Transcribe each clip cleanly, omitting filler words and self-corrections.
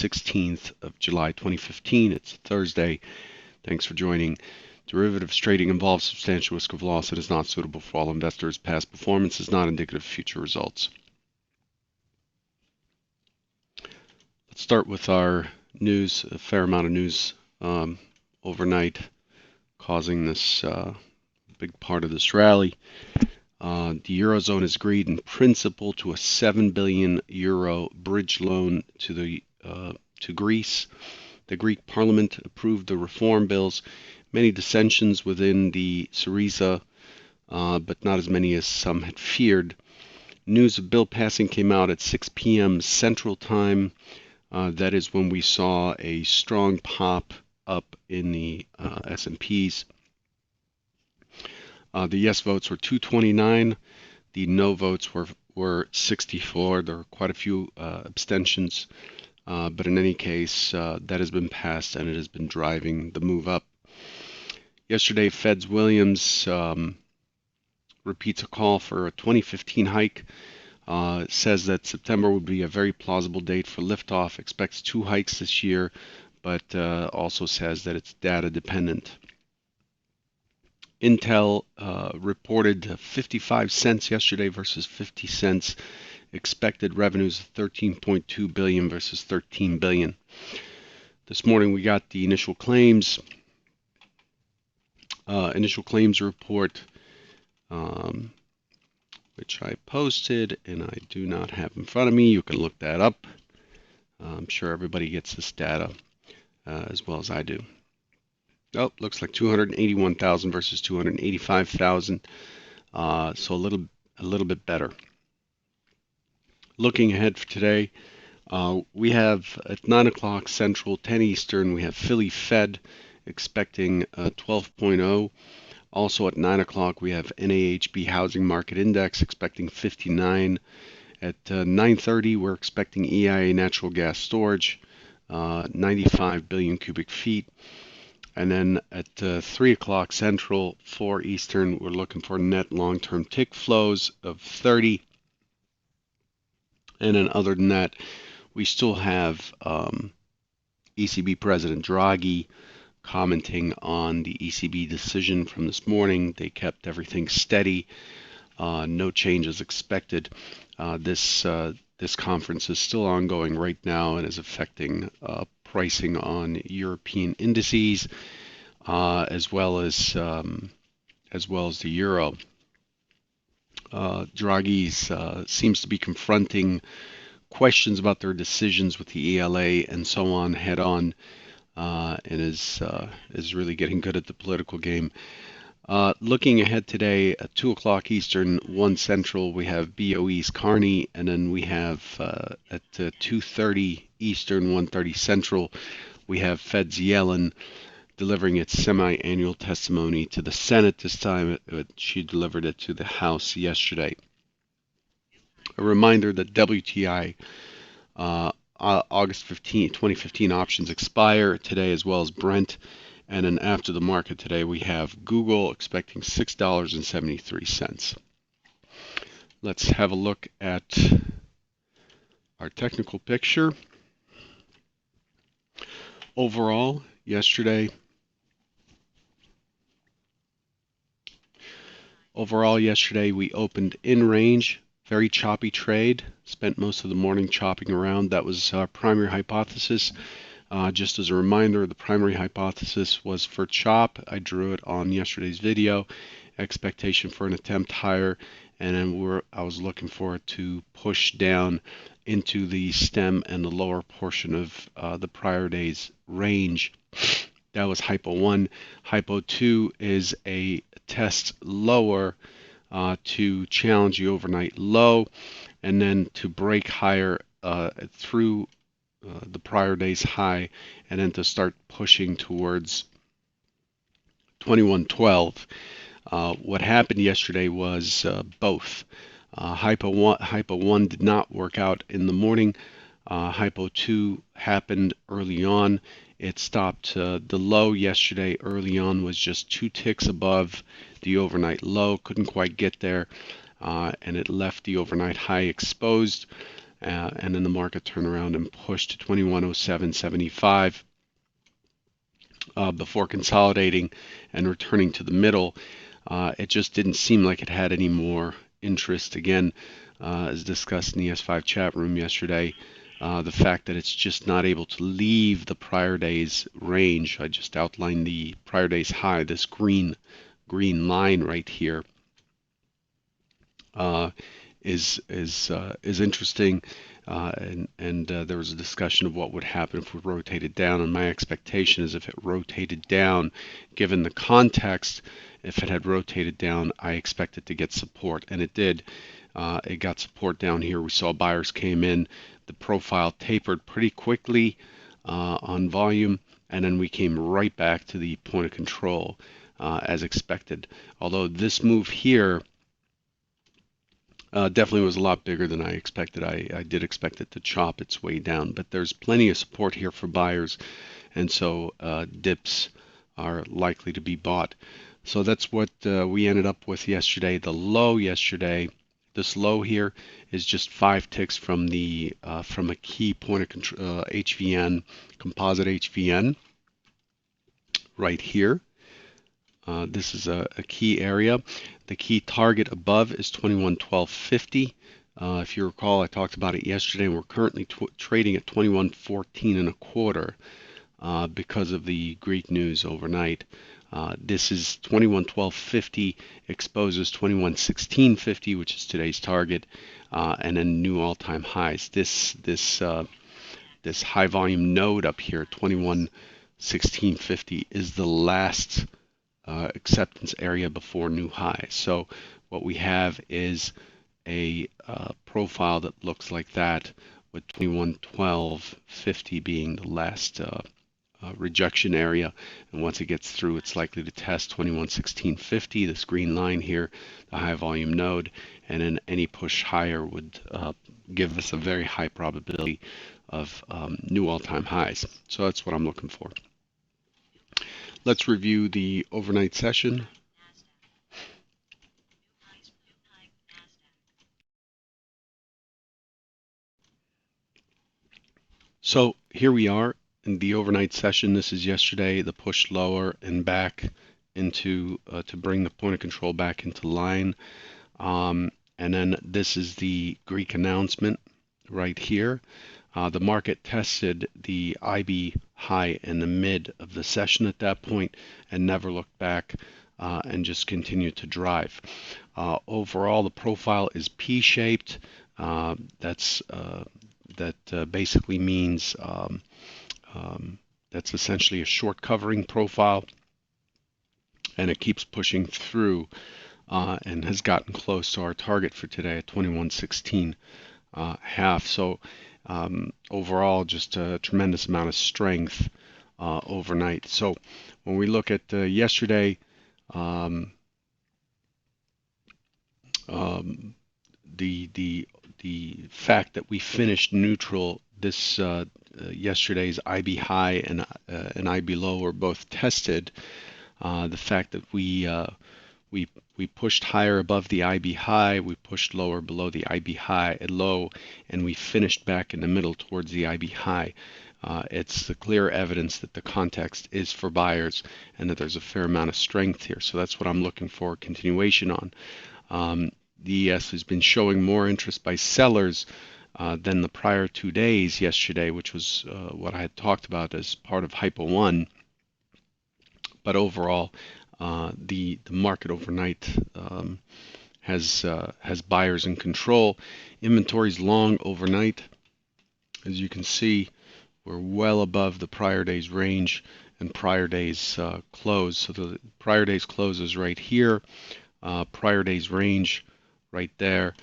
16th of July 2015. It's Thursday. Thanks for joining. Derivatives trading involves substantial risk of loss and is not suitable for all investors. Past performance is not indicative of future results. Let's start with our news. A fair amount of news overnight causing this big part of this rally. The Eurozone has agreed in principle to a €7 billion bridge loan to Greece. The Greek parliament approved the reform bills. Many dissensions within the Syriza, but not as many as some had feared. News of bill passing came out at 6 p.m. Central Time. That is when we saw a strong pop up in the S&Ps. The yes votes were 229. The no votes were 64. There were quite a few abstentions, but in any case, that has been passed and it has been driving the move up. Yesterday, Fed's Williams repeats a call for a 2015 hike. Says that September would be a very plausible date for liftoff. Expects 2 hikes this year, but also says that it's data dependent. Intel reported 55 cents yesterday versus 50 cents. Expected revenues of 13.2 billion versus 13 billion. This morning we got the initial claims report, which I posted and I do not have in front of me. You can look that up. I'm sure everybody gets this data as well as I do. Oh, looks like 281,000 versus 285,000. So a little bit better. Looking ahead for today, we have at 9 o'clock Central, 10 Eastern, we have Philly Fed expecting 12.0. Also at 9 o'clock we have NAHB Housing Market Index expecting 59. At 9:30 we're expecting EIA Natural Gas Storage, 95 billion cubic feet. And then at 3 o'clock Central, 4 Eastern, we're looking for net long-term tick flows of 30. And then other than that, we still have ECB President Draghi commenting on the ECB decision from this morning. They kept everything steady. No changes expected. This conference is still ongoing right now and is affecting pricing on European indices, as well as the euro. Draghi seems to be confronting questions about their decisions with the ELA and so on head on, and is really getting good at the political game. Looking ahead today at 2 o'clock Eastern, 1 Central, we have BOE's Carney, and then we have at 2:30 Eastern, 1:30 Central, we have Fed's Yellen delivering its semi-annual testimony to the Senate. This time she delivered it to the House yesterday. A reminder that WTI August 15, 2015 options expire today, as well as Brent. And then after the market today, we have Google expecting $6.73. Let's have a look at our technical picture. Overall, yesterday we opened in range. Very choppy trade. Spent most of the morning chopping around. That was our primary hypothesis. Just as a reminder, the primary hypothesis was for chop. I drew it on yesterday's video. Expectation for an attempt higher, and then I was looking for it to push down into the stem and the lower portion of the prior day's range. That was hypo 1. Hypo 2 is a test lower to challenge the overnight low, and then to break higher through the prior day's high, and then to start pushing towards 2112. What happened yesterday was both. Hypo 1 did not work out in the morning. Hypo 2 happened early on. It stopped. The low yesterday early on was just 2 ticks above the overnight low. Couldn't quite get there, and it left the overnight high exposed. and then the market turned around and pushed to 2107.75 before consolidating and returning to the middle. It just didn't seem like it had any more interest. Again, as discussed in the S5 chat room yesterday, the fact that it's just not able to leave the prior day's range. I just outlined the prior day's high, this green line right here, uh, is interesting. And there was a discussion of what would happen if we rotated down, and my expectation is if it rotated down, given the context, if it had rotated down, I expect it to get support, and it did. It got support down here. We saw buyers came in. The profile tapered pretty quickly on volume, and then we came right back to the point of control as expected. Although this move here definitely was a lot bigger than I expected. I did expect it to chop its way down, but there's plenty of support here for buyers, and so dips are likely to be bought. So that's what we ended up with yesterday. The low yesterday, this low here is just 5 ticks from the from a key point of control, HVN, composite HVN, right here. This is a key area. The key target above is 2112.50. If you recall, I talked about it yesterday, and we're currently trading at 2114 and a quarter because of the Greek news overnight. This is 2112.50 exposes 2116.50, which is today's target, and then new all-time highs. This high volume node up here, 2116.50, is the last acceptance area before new highs. So what we have is a profile that looks like that, with 2112.50 being the last rejection area, and once it gets through, it's likely to test 2116.50, this green line here, the high volume node, and then any push higher would give us a very high probability of new all-time highs. So that's what I'm looking for. Let's review the overnight session. So here we are in the overnight session. This is yesterday, the push lower and back into to bring the point of control back into line. And then this is the Greek announcement right here. The market tested the IB high in the mid of the session at that point and never looked back and just continued to drive. Overall, the profile is P-shaped. That basically means that's essentially a short covering profile, and it keeps pushing through and has gotten close to our target for today at 2116 half. So overall, just a tremendous amount of strength overnight. So when we look at yesterday, the fact that we finished neutral, this yesterday's IB high and IB low were both tested. The fact that we pushed higher above the IB high, we pushed lower below the IB high low, and we finished back in the middle towards the IB high. It's the clear evidence that the context is for buyers and that there's a fair amount of strength here. So that's what I'm looking for continuation on. The ES has been showing more interest by sellers than the prior 2 days yesterday, which was what I had talked about as part of Hypo 1. But overall, the market overnight has buyers in control. Inventory's long overnight. As you can see, we're well above the prior day's range and prior day's close. So the prior day's close is right here. Prior day's range right there.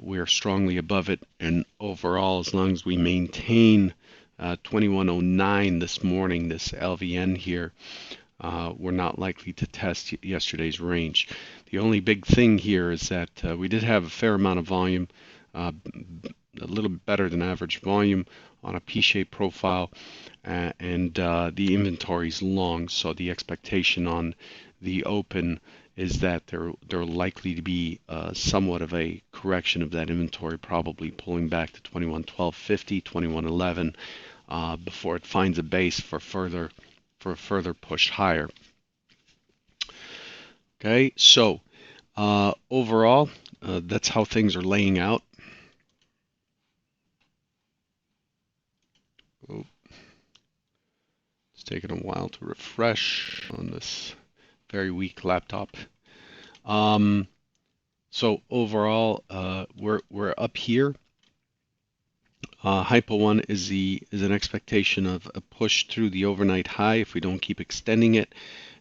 We are strongly above it, and overall, as long as we maintain 2109 this morning, this LVN here, we're not likely to test yesterday's range. The only big thing here is that we did have a fair amount of volume a little bit better than average volume on a P-shaped profile, and the inventory is long, so the expectation on the open is that there likely to be somewhat of a correction of that inventory, probably pulling back to 2112.50, 2111, before it finds a base for a further push higher. Okay, so overall, that's how things are laying out. Oh, it's taking a while to refresh on this very weak laptop. So overall, we're up here. Hypo 1 is an expectation of a push through the overnight high if we don't keep extending it,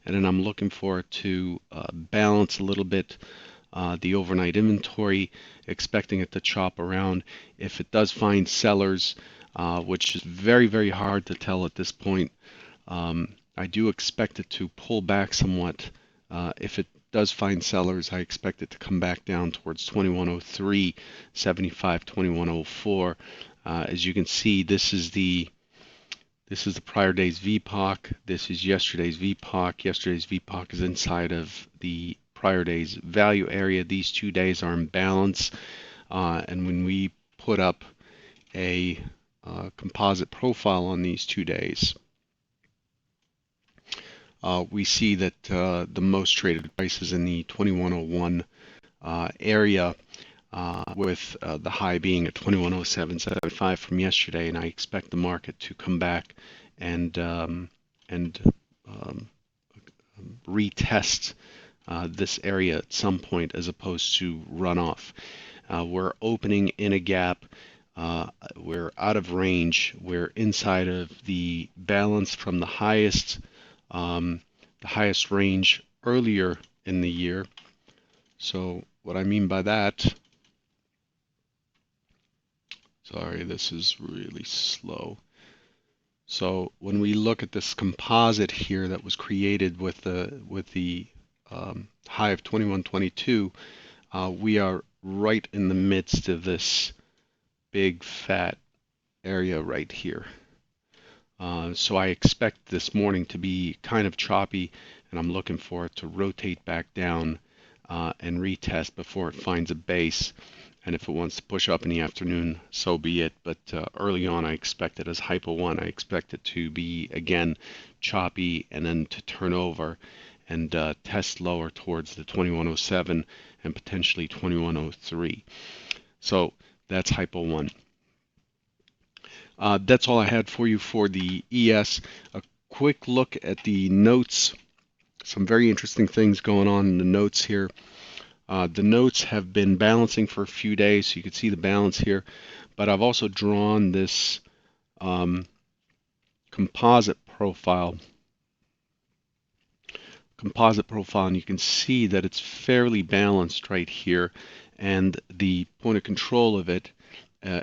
and then I'm looking for it to balance a little bit the overnight inventory, expecting it to chop around. If it does find sellers, which is very hard to tell at this point, I do expect it to pull back somewhat. If it does find sellers, I expect it to come back down towards 2103.75, 2104. As you can see, this is the prior day's VPOC. This is yesterday's VPOC. Yesterday's VPOC is inside of the prior day's value area. These 2 days are in balance, and when we put up a composite profile on these 2 days, we see that the most traded price is in the 2101 area, with the high being at 2107.75 from yesterday, and I expect the market to come back and retest this area at some point as opposed to run off. We're opening in a gap. We're out of range. We're inside of the balance from the highest range earlier in the year. So what I mean by that, sorry, this is really slow. So when we look at this composite here that was created with the high of 2122, we are right in the midst of this big fat area right here. So I expect this morning to be kind of choppy, and I'm looking for it to rotate back down and retest before it finds a base. And if it wants to push up in the afternoon, so be it. But early on, I expect it as Hypo 1. I expect it to be, again, choppy and then to turn over and test lower towards the 2107 and potentially 2103. So that's Hypo 1. That's all I had for you for the ES. A quick look at the notes. Some very interesting things going on in the notes here. The notes have been balancing for a few days, so you can see the balance here. But I've also drawn this composite profile, and you can see that it's fairly balanced right here, and the point of control of it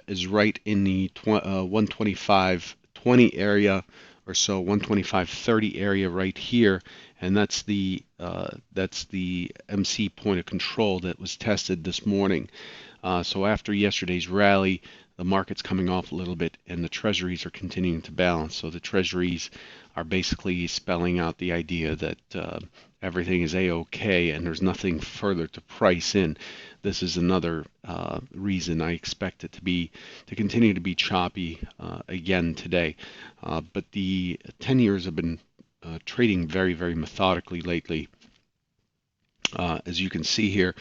is right in the 125.20 area or so, 125.30 area right here, and that's the MC point of control that was tested this morning. So after yesterday's rally, the market's coming off a little bit, and the treasuries are continuing to balance. So the treasuries are basically spelling out the idea that everything is a-okay and there's nothing further to price in. This is another reason I expect it to continue to be choppy again today. But the 10 years have been trading very methodically lately. As you can see here,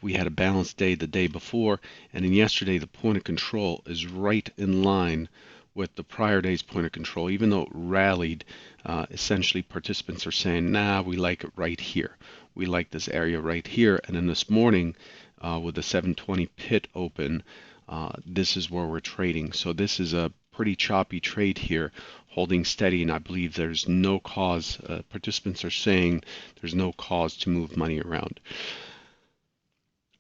we had a balanced day the day before, and in yesterday the point of control is right in line with the prior day's point of control. Even though it rallied, essentially participants are saying, nah, we like it right here. We like this area right here. And then this morning, with the 720 pit open, this is where we're trading. So this is a pretty choppy trade here, holding steady, and I believe there's no cause, participants are saying there's no cause to move money around.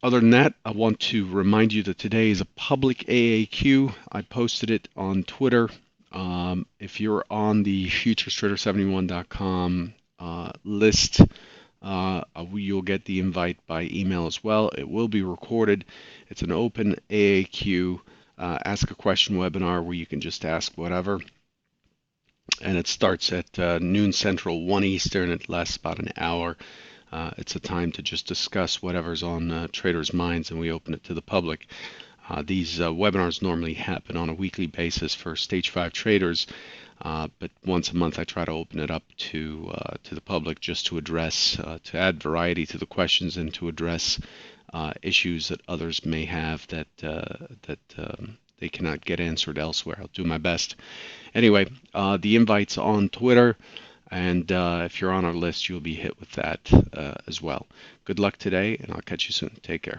Other than that, I want to remind you that today is a public AAQ. I posted it on Twitter. If you're on the futurestrader71.com list, you'll get the invite by email as well. It will be recorded. It's an open AAQ. Ask a Question webinar where you can just ask whatever. And it starts at noon Central, 1 Eastern. It lasts about an hour. It's a time to just discuss whatever's on traders' minds, and we open it to the public. These webinars normally happen on a weekly basis for Stage 5 traders, but once a month I try to open it up to the public, just to address, to add variety to the questions and to address issues that others may have that they cannot get answered elsewhere. I'll do my best. Anyway, the invite's on Twitter, and if you're on our list, you'll be hit with that as well. Good luck today, and I'll catch you soon. Take care.